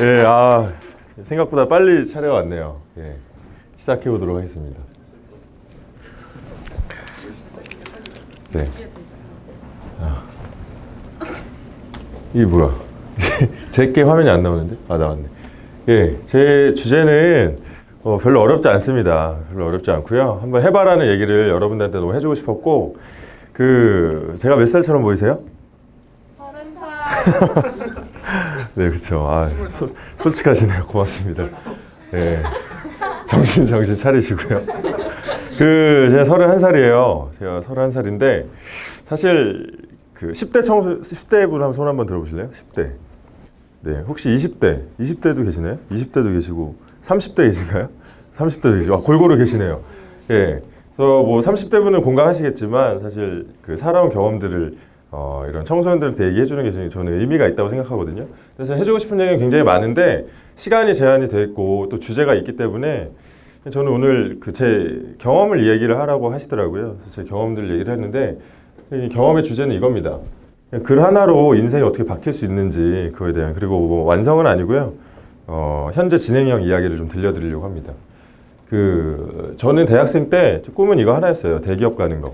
예, 생각보다 빨리 차례가 왔네요. 예, 시작해 보도록 하겠습니다. 네. 이게 뭐야? 제게 화면이 안 나오는데? 나왔네. 예, 제 주제는 별로 어렵지 않습니다. 별로 어렵지 않고요. 한번 해봐라는 얘기를 여러분들한테 너무 해주고 싶었고, 제가 몇 살처럼 보이세요? 30살. 네, 그렇죠. 솔직하시네요. 고맙습니다. 네, 정신 차리시고요. 제가 31살이에요. 제가 31살인데, 사실 10대 분 한번 손 한번 들어보실래요? 10대. 네, 혹시 20대도 계시나요? 20대도 계시고, 30대 계신가요? 30대도 계시고, 골고루 계시네요. 예. 그래서 뭐 30대 분은 공감하시겠지만, 사실 살아온 경험들을 이런 청소년들한테 얘기해 주는 게 저는 의미가 있다고 생각하거든요. 그래서 해주고 싶은 얘기는 굉장히 많은데 시간이 제한이 돼 있고 또 주제가 있기 때문에 저는 오늘 제 경험을 이야기를 하라고 하시더라고요. 그래서 제 경험들 얘기를 했는데 이 경험의 주제는 이겁니다. 글 하나로 인생이 어떻게 바뀔 수 있는지 그거에 대한, 그리고 뭐 완성은 아니고요. 현재 진행형 이야기를 좀 들려드리려고 합니다. 저는 대학생 때 꿈은 이거 하나였어요. 대기업 가는 거.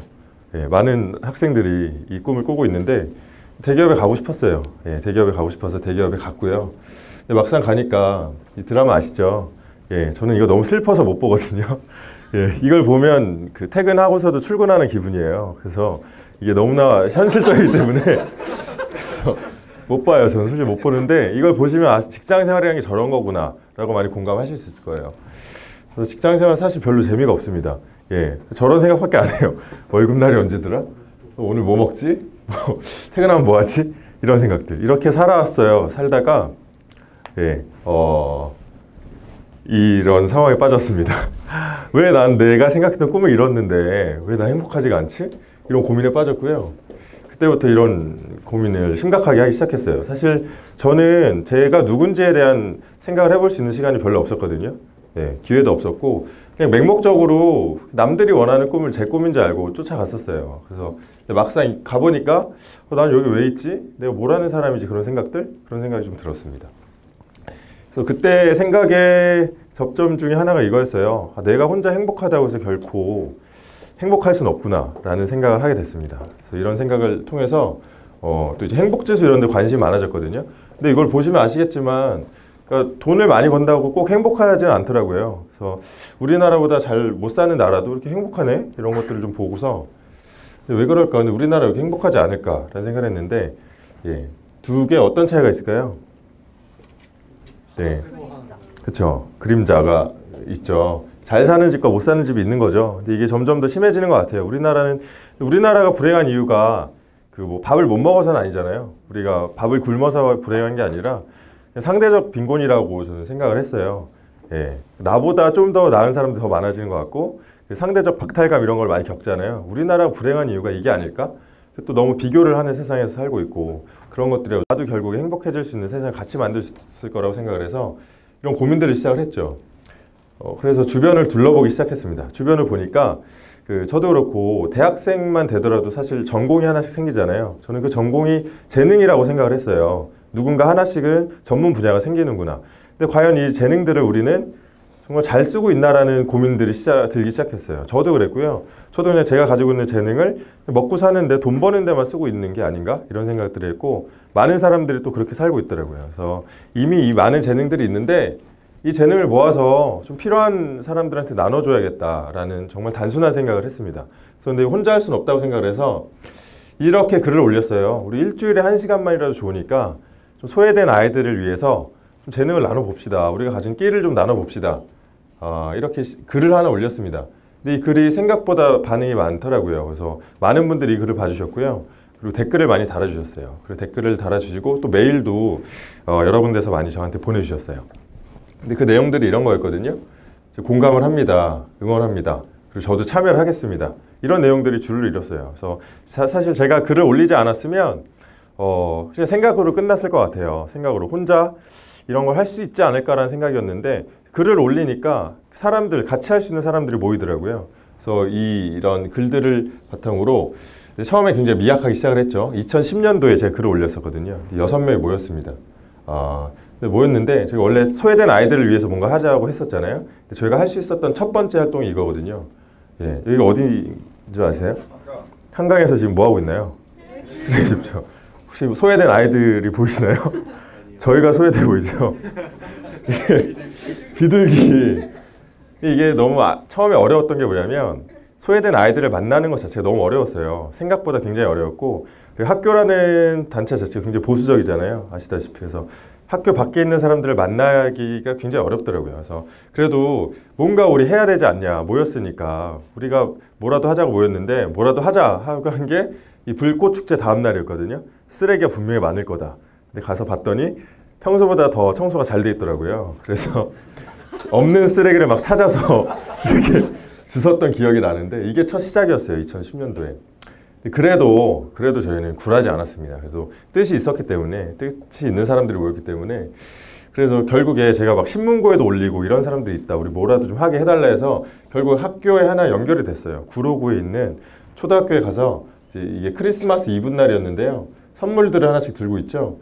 예, 많은 학생들이 이 꿈을 꾸고 있는데 대기업에 가고 싶었어요. 예, 대기업에 가고 싶어서 대기업에 갔고요. 근데 막상 가니까 이 드라마 아시죠? 예, 저는 이거 너무 슬퍼서 못 보거든요. 예, 이걸 보면 퇴근하고서도 출근하는 기분이에요. 그래서 이게 너무나 현실적이기 때문에 그래서 못 봐요. 저는 솔직히 못 보는데 이걸 보시면 직장 생활이라는 게 저런 거구나 라고 많이 공감하실 수 있을 거예요. 그래서 직장 생활 사실 별로 재미가 없습니다. 예, 저런 생각밖에 안 해요. 월급날이 언제더라? 오늘 뭐 먹지? 퇴근하면 뭐 하지? 이런 생각들. 이렇게 살아왔어요. 살다가 예, 이런 상황에 빠졌습니다. 왜 내가 생각했던 꿈을 이뤘는데 왜 나 행복하지가 않지? 이런 고민에 빠졌고요. 그때부터 이런 고민을 심각하게 하기 시작했어요. 사실 저는 제가 누군지에 대한 생각을 해볼 수 있는 시간이 별로 없었거든요. 예, 기회도 없었고 그냥 맹목적으로 남들이 원하는 꿈을 제 꿈인지 알고 쫓아갔었어요. 그래서 막상 가보니까 난 여기 왜 있지? 내가 뭘 하는 사람이지? 그런 생각이 좀 들었습니다. 그래서 그때 생각의 접점 중에 하나가 이거였어요. 내가 혼자 행복하다고 해서 결코 행복할 수는 없구나 라는 생각을 하게 됐습니다. 그래서 이런 생각을 통해서 또 이제 행복지수 이런 데 관심이 많아졌거든요. 근데 이걸 보시면 아시겠지만 그러니까 돈을 많이 번다고 꼭 행복하지는 않더라고요. 그래서 우리나라보다 잘 못 사는 나라도 이렇게 행복하네? 이런 것들을 좀 보고서 왜 그럴까? 근데 우리나라 왜 이렇게 행복하지 않을까라는 생각을 했는데 예, 두 개 어떤 차이가 있을까요? 네, 그렇죠. 그림자가 있죠. 잘 사는 집과 못 사는 집이 있는 거죠. 근데 이게 점점 더 심해지는 것 같아요. 우리나라가 불행한 이유가 뭐 밥을 못 먹어서는 아니잖아요. 우리가 밥을 굶어서 불행한 게 아니라 상대적 빈곤이라고 저는 생각을 했어요. 예, 나보다 좀 더 나은 사람도 더 많아지는 것 같고 상대적 박탈감 이런 걸 많이 겪잖아요. 우리나라가 불행한 이유가 이게 아닐까? 또 너무 비교를 하는 세상에서 살고 있고 그런 것들이 나도 결국에 행복해질 수 있는 세상을 같이 만들 수 있을 거라고 생각을 해서 이런 고민들을 시작을 했죠. 그래서 주변을 둘러보기 시작했습니다. 주변을 보니까 저도 그렇고 대학생만 되더라도 사실 전공이 하나씩 생기잖아요. 저는 그 전공이 재능이라고 생각을 했어요. 누군가 하나씩은 전문 분야가 생기는구나. 근데 과연 이 재능들을 우리는 정말 잘 쓰고 있나라는 고민들이 들기 시작했어요. 저도 그랬고요. 저도 그냥 제가 가지고 있는 재능을 먹고 사는데 돈 버는 데만 쓰고 있는 게 아닌가? 이런 생각들을 했고 많은 사람들이 또 그렇게 살고 있더라고요. 그래서 이미 이 많은 재능들이 있는데 이 재능을 모아서 좀 필요한 사람들한테 나눠줘야겠다라는 정말 단순한 생각을 했습니다. 그런데 혼자 할 수는 없다고 생각을 해서 이렇게 글을 올렸어요. 우리 일주일에 1시간만이라도 좋으니까 좀 소외된 아이들을 위해서 좀 재능을 나눠봅시다. 우리가 가진 끼를 좀 나눠봅시다. 이렇게 글을 하나 올렸습니다. 근데 이 글이 생각보다 반응이 많더라고요. 그래서 많은 분들이 이 글을 봐주셨고요. 그리고 댓글을 많이 달아주셨어요. 그리고 댓글을 달아주시고 또 메일도 여러 군데서 많이 저한테 보내주셨어요. 근데 그 내용들이 이런 거였거든요. 공감을 합니다. 응원합니다. 그리고 저도 참여를 하겠습니다. 이런 내용들이 줄을 이뤘어요. 그래서 사실 제가 글을 올리지 않았으면 그냥 생각으로 끝났을 것 같아요. 생각으로 혼자 이런 걸 할 수 있지 않을까라는 생각이었는데 글을 올리니까 같이 할 수 있는 사람들이 모이더라고요. 그래서 이런 글들을 바탕으로 처음에 굉장히 미약하게 시작을 했죠. 2010년도에 제가 글을 올렸었거든요. 6명이 모였습니다. 모였는데 저희가 원래 소외된 아이들을 위해서 뭔가 하자고 했었잖아요. 근데 저희가 할 수 있었던 첫 번째 활동이 이거거든요. 예, 여기가 어딘지 아세요? 한강에서 지금 뭐 하고 있나요? 쓰레기 줍죠. 혹시 소외된 아이들이 보이시나요? 저희가 소외돼 보이죠? 비둘기. 이게 너무 처음에 어려웠던 게 뭐냐면 소외된 아이들을 만나는 것 자체가 너무 어려웠어요. 생각보다 굉장히 어려웠고, 그리고 학교라는 단체 자체가 굉장히 보수적이잖아요. 아시다시피. 그래서 학교 밖에 있는 사람들을 만나기가 굉장히 어렵더라고요. 그래서 그래도 뭔가 우리 해야 되지 않냐, 모였으니까 우리가 뭐라도 하자고 모였는데 뭐라도 하자 하고 한 게 이 불꽃 축제 다음 날이었거든요. 쓰레기가 분명히 많을 거다. 근데 가서 봤더니 평소보다 더 청소가 잘 돼 있더라고요. 그래서 없는 쓰레기를 막 찾아서 이렇게 주웠던 기억이 나는데 이게 첫 시작이었어요. 2010년도에. 그래도 저희는 굴하지 않았습니다. 그래도 뜻이 있었기 때문에, 뜻이 있는 사람들이 모였기 때문에, 그래서 결국에 제가 막 신문고에도 올리고 이런 사람들이 있다, 우리 뭐라도 좀 하게 해달라 해서 결국 학교에 하나 연결이 됐어요. 구로구에 있는 초등학교에 가서 이게 크리스마스 이브 날이었는데요. 선물들을 하나씩 들고 있죠.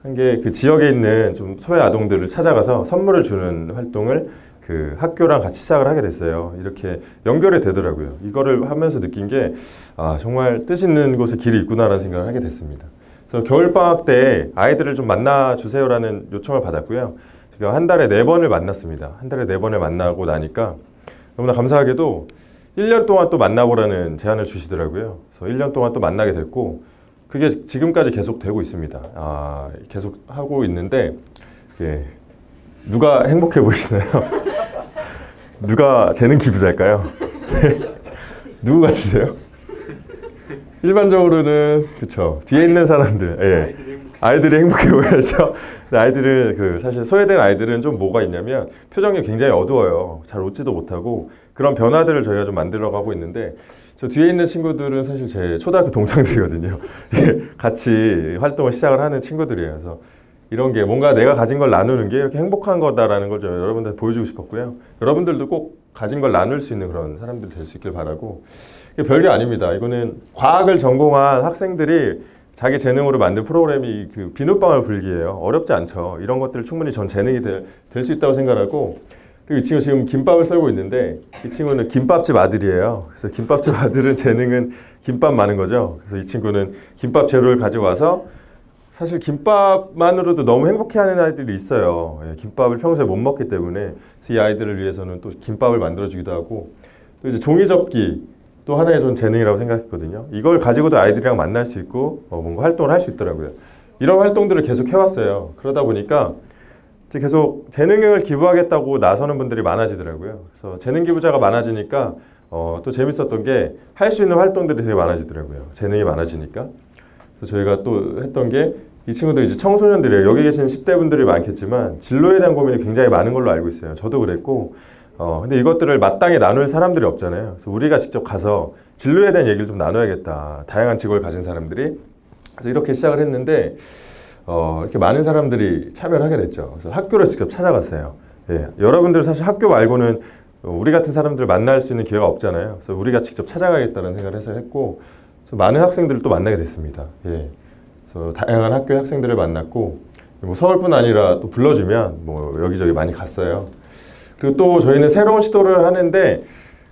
한 게 그 지역에 있는 좀 소외 아동들을 찾아가서 선물을 주는 활동을 그 학교랑 같이 시작을 하게 됐어요. 이렇게 연결이 되더라고요. 이거를 하면서 느낀 게 정말 뜻 있는 곳에 길이 있구나라는 생각을 하게 됐습니다. 그래서 겨울방학 때 아이들을 좀 만나주세요라는 요청을 받았고요. 제가 한 달에 4번을 만났습니다. 한 달에 4번을 만나고 나니까 너무나 감사하게도 1년 동안 또 만나보라는 제안을 주시더라고요. 그래서 1년 동안 또 만나게 됐고, 그게 지금까지 계속 되고 있습니다. 계속 하고 있는데, 예. 누가 행복해 보이시나요? 누가 재능 기부자일까요? 누구 같으세요? 일반적으로는 그쵸, 뒤에 있는 사람들, 예. 아이들이 행복해 보여야죠. 아이들은 사실 소외된 아이들은 좀 뭐가 있냐면 표정이 굉장히 어두워요. 잘 웃지도 못하고 그런 변화들을 저희가 좀 만들어가고 있는데, 저 뒤에 있는 친구들은 사실 제 초등학교 동창들이거든요. 같이 활동을 시작을 하는 친구들이에요. 그래서 이런 게 뭔가 내가 가진 걸 나누는 게 이렇게 행복한 거다라는 걸 좀 여러분들 보여주고 싶었고요. 여러분들도 꼭 가진 걸 나눌 수 있는 그런 사람들 될 수 있길 바라고. 이게 별게 아닙니다. 이거는 과학을 전공한 학생들이 자기 재능으로 만든 프로그램이 그 비눗방울 불기예요. 어렵지 않죠. 이런 것들 충분히 전 재능이 될 수 있다고 생각하고, 그리고 이 친구 지금 김밥을 썰고 있는데 이 친구는 김밥집 아들이에요. 그래서 김밥집 아들은 재능은 김밥 많은 거죠. 그래서 이 친구는 김밥 재료를 가지고 와서, 사실 김밥만으로도 너무 행복해하는 아이들이 있어요. 예, 김밥을 평소에 못 먹기 때문에. 그래서 이 아이들을 위해서는 또 김밥을 만들어주기도 하고, 또 이제 종이접기 또 하나의 전 재능이라고 생각했거든요. 이걸 가지고도 아이들이랑 만날 수 있고 뭔가 활동을 할 수 있더라고요. 이런 활동들을 계속 해왔어요. 그러다 보니까 이제 계속 재능을 기부하겠다고 나서는 분들이 많아지더라고요. 그래서 재능 기부자가 많아지니까 또 재밌었던 게 할 수 있는 활동들이 되게 많아지더라고요. 재능이 많아지니까. 그래서 저희가 또 했던 게, 이 친구들 이제 청소년들이에요. 여기 계신 10대 분들이 많겠지만 진로에 대한 고민이 굉장히 많은 걸로 알고 있어요. 저도 그랬고, 근데 이것들을 마땅히 나눌 사람들이 없잖아요. 그래서 우리가 직접 가서 진로에 대한 얘기를 좀 나눠야겠다. 다양한 직업을 가진 사람들이. 그래서 이렇게 시작을 했는데, 이렇게 많은 사람들이 참여를 하게 됐죠. 그래서 학교를 직접 찾아갔어요. 예, 여러분들 사실 학교 말고는 우리 같은 사람들을 만날 수 있는 기회가 없잖아요. 그래서 우리가 직접 찾아가겠다는 생각을 해서 했고, 그래서 많은 학생들을 또 만나게 됐습니다. 예, 그래서 다양한 학교의 학생들을 만났고, 뭐 서울뿐 아니라 또 불러주면 뭐 여기저기 많이 갔어요. 그리고 또 저희는 새로운 시도를 하는데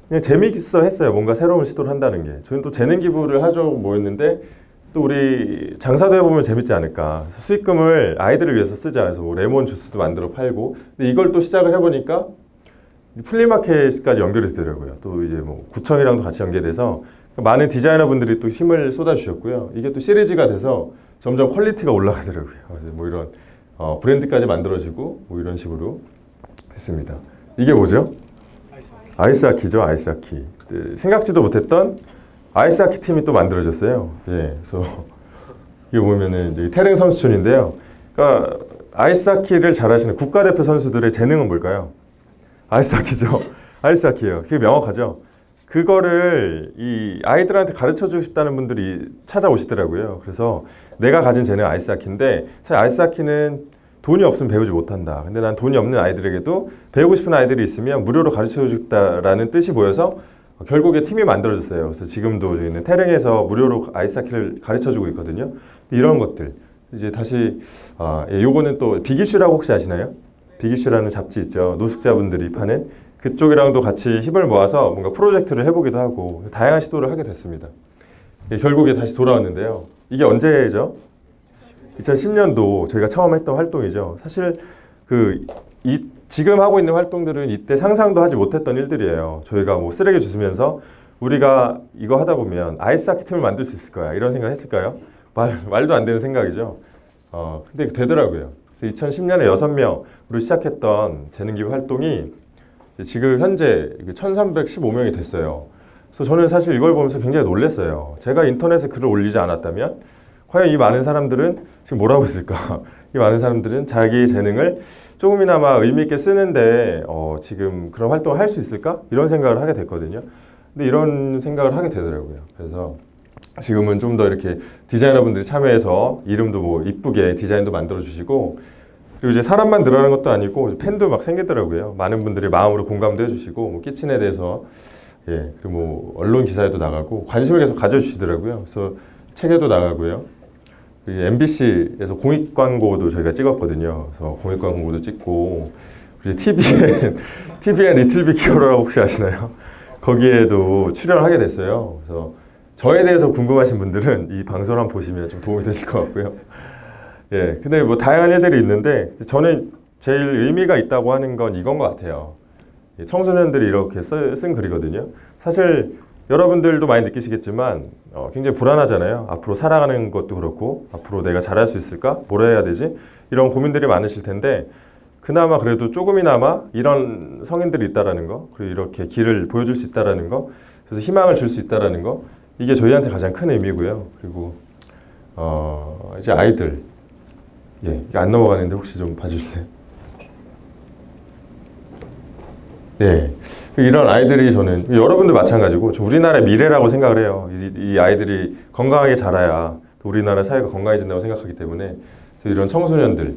그냥 재미있어 했어요. 뭔가 새로운 시도를 한다는 게. 저희는 또 재능 기부를 하자고 모였는데, 또 우리 장사도 해보면 재밌지 않을까. 수익금을 아이들을 위해서 쓰자 해서 뭐 레몬 주스도 만들어 팔고, 근데 이걸 또 시작을 해보니까 플리마켓까지 연결이 되더라고요. 또 이제 뭐 구청이랑도 같이 연계돼서 많은 디자이너 분들이 또 힘을 쏟아주셨고요. 이게 또 시리즈가 돼서 점점 퀄리티가 올라가더라고요. 뭐 이런 브랜드까지 만들어지고 뭐 이런 식으로 했습니다. 이게 뭐죠? 아이스하키죠. 아이스하키. 생각지도 못했던 아이스하키 팀이 또 만들어졌어요. 예, 그래서 이게 보면은 이제 태릉 선수촌인데요. 그러니까 아이스하키를 잘하시는 국가대표 선수들의 재능은 뭘까요? 아이스하키죠. 아이스하키예요. 그게 명확하죠. 그거를 이 아이들한테 가르쳐주고 싶다는 분들이 찾아오시더라고요. 그래서 내가 가진 재능 아이스하키인데, 사실 아이스하키는 돈이 없으면 배우지 못한다. 근데 난 돈이 없는 아이들에게도 배우고 싶은 아이들이 있으면 무료로 가르쳐주겠다라는 뜻이 모여서 결국에 팀이 만들어졌어요. 그래서 지금도 저희는 태릉에서 무료로 아이스하키를 가르쳐주고 있거든요. 이런 것들, 이제 다시 요거는 또 빅이슈라고 혹시 아시나요? 빅이슈라는 잡지 있죠. 노숙자분들이 파는 그쪽이랑도 같이 힘을 모아서 뭔가 프로젝트를 해보기도 하고 다양한 시도를 하게 됐습니다. 결국에 다시 돌아왔는데요. 이게 언제죠? 2010년도 저희가 처음 했던 활동이죠. 사실 지금 하고 있는 활동들은 이때 상상도 하지 못했던 일들이에요. 저희가 뭐 쓰레기 주스면서 우리가 이거 하다 보면 아이스하키 팀을 만들 수 있을 거야 이런 생각 했을까요? 말도 안 되는 생각이죠. 근데 되더라고요. 2010년에 6명으로 시작했던 재능기부 활동이 지금 현재 1315명이 됐어요. 그래서 저는 사실 이걸 보면서 굉장히 놀랐어요. 제가 인터넷에 글을 올리지 않았다면 과연 이 많은 사람들은 지금 뭘 하고 있을까? 이 많은 사람들은 자기 재능을 조금이나마 의미 있게 쓰는데 지금 그런 활동을 할 수 있을까? 이런 생각을 하게 됐거든요. 근데 이런 생각을 하게 되더라고요. 그래서 지금은 좀 더 이렇게 디자이너분들이 참여해서 이름도 뭐 이쁘게 디자인도 만들어 주시고 그리고 이제 사람만 늘어나는 것도 아니고 팬도 막 생기더라고요. 많은 분들이 마음으로 공감도 해주시고 뭐 키친에 대해서 그리고 뭐 언론 기사에도 나가고 관심을 계속 가져주시더라고요. 그래서 책에도 나가고요. MBC에서 공익 광고도 저희가 찍었거든요. 그래서 공익 광고도 찍고 그리고 TVN 리틀 빅 히어로라고 혹시 아시나요? 거기에도 출연을 하게 됐어요. 그래서 저에 대해서 궁금하신 분들은 이 방송을 한번 보시면 좀 도움이 되실 것 같고요. 근데 뭐 다양한 일들이 있는데 저는 제일 의미가 있다고 하는 건 이건 것 같아요. 청소년들이 이렇게 쓴 글이거든요. 사실 여러분들도 많이 느끼시겠지만 굉장히 불안하잖아요. 앞으로 살아가는 것도 그렇고 앞으로 내가 잘할 수 있을까? 뭘 해야 되지? 이런 고민들이 많으실 텐데 그나마 그래도 조금이나마 이런 성인들이 있다라는 거 그리고 이렇게 길을 보여줄 수 있다라는 거 그래서 희망을 줄 수 있다라는 거 이게 저희한테 가장 큰 의미고요. 그리고 이제 아이들 이게 안 넘어가는데 혹시 좀 봐주실래요? 이런 아이들이 저는 여러분들 마찬가지고 우리나라의 미래라고 생각을 해요. 이 아이들이 건강하게 자라야 우리나라 사회가 건강해진다고 생각하기 때문에 이런 청소년들을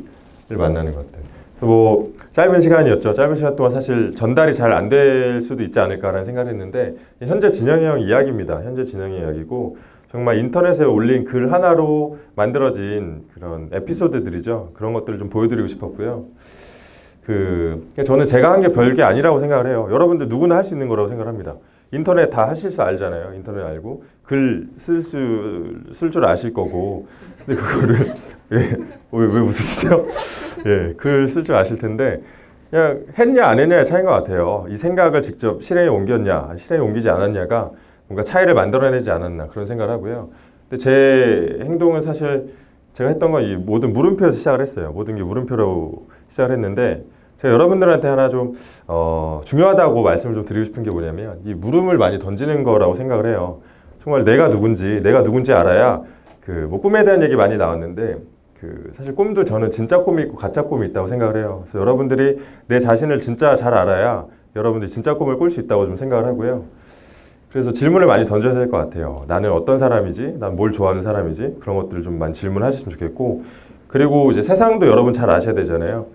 만나는 것들. 뭐 짧은 시간이었죠. 짧은 시간 동안 사실 전달이 잘 안 될 수도 있지 않을까라는 생각을 했는데 현재 진영이 형 이야기입니다. 현재 진영의 이야기고 정말 인터넷에 올린 글 하나로 만들어진 그런 에피소드들이죠. 그런 것들을 좀 보여드리고 싶었고요. 저는 제가 한 게 별게 아니라고 생각을 해요. 여러분들 누구나 할 수 있는 거라고 생각을 합니다. 인터넷 다 하실 줄 알잖아요. 인터넷 알고 글 쓸 줄 아실 거고 근데 그거를 왜 웃으시죠? 글 쓸 줄 아실 텐데 그냥 했냐 안 했냐의 차이인 것 같아요. 이 생각을 직접 실행에 옮겼냐 실행에 옮기지 않았냐가 뭔가 차이를 만들어내지 않았나 그런 생각을 하고요. 근데 제 행동은 사실 제가 했던 건 이 모든 물음표에서 시작을 했어요. 모든 게 물음표로 시작을 했는데 제가 여러분들한테 하나 좀 중요하다고 말씀을 좀 드리고 싶은 게 뭐냐면 이 물음을 많이 던지는 거라고 생각을 해요. 정말 내가 누군지 알아야 뭐 꿈에 대한 얘기 많이 나왔는데 사실 꿈도 저는 진짜 꿈이 있고 가짜 꿈이 있다고 생각을 해요. 그래서 여러분들이 내 자신을 진짜 잘 알아야 여러분들이 진짜 꿈을 꿀 수 있다고 좀 생각을 하고요. 그래서 질문을 많이 던져야 될 것 같아요. 나는 어떤 사람이지? 난 뭘 좋아하는 사람이지? 그런 것들을 좀 많이 질문하셨으면 좋겠고 그리고 이제 세상도 여러분 잘 아셔야 되잖아요.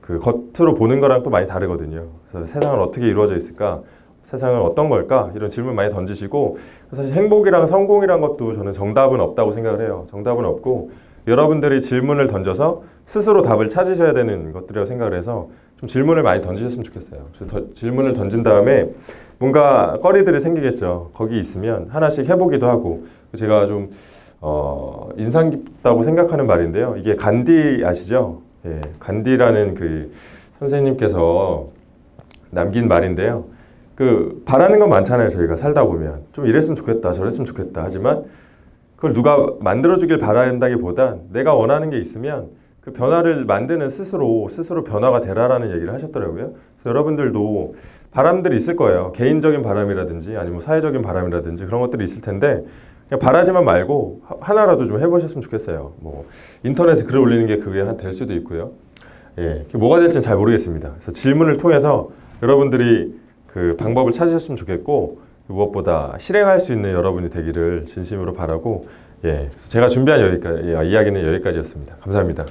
겉으로 보는 거랑 또 많이 다르거든요. 그래서 세상은 어떻게 이루어져 있을까? 세상은 어떤 걸까? 이런 질문 많이 던지시고 사실 행복이랑 성공이란 것도 저는 정답은 없다고 생각을 해요. 정답은 없고 여러분들이 질문을 던져서 스스로 답을 찾으셔야 되는 것들이라고 생각을 해서 좀 질문을 많이 던지셨으면 좋겠어요. 그래서 질문을 던진 다음에 뭔가 거리들이 생기겠죠. 거기 있으면 하나씩 해보기도 하고 제가 좀 인상 깊다고 생각하는 말인데요. 이게 간디 아시죠? 간디라는 선생님께서 남긴 말인데요. 바라는 건 많잖아요. 저희가 살다 보면 좀 이랬으면 좋겠다 저랬으면 좋겠다 하지만 그걸 누가 만들어주길 바란다기보단 내가 원하는 게 있으면 그 변화를 만드는 스스로 변화가 되라라는 얘기를 하셨더라고요. 그래서 여러분들도 바람들이 있을 거예요. 개인적인 바람이라든지 아니면 사회적인 바람이라든지 그런 것들이 있을 텐데 그냥 바라지만 말고 하나라도 좀 해보셨으면 좋겠어요. 뭐 인터넷에 글을 올리는 게 그게 될 수도 있고요. 뭐가 될지는 잘 모르겠습니다. 그래서 질문을 통해서 여러분들이 그 방법을 찾으셨으면 좋겠고 무엇보다 실행할 수 있는 여러분이 되기를 진심으로 바라고 그래서 제가 준비한 이야기는 여기까지였습니다. 감사합니다.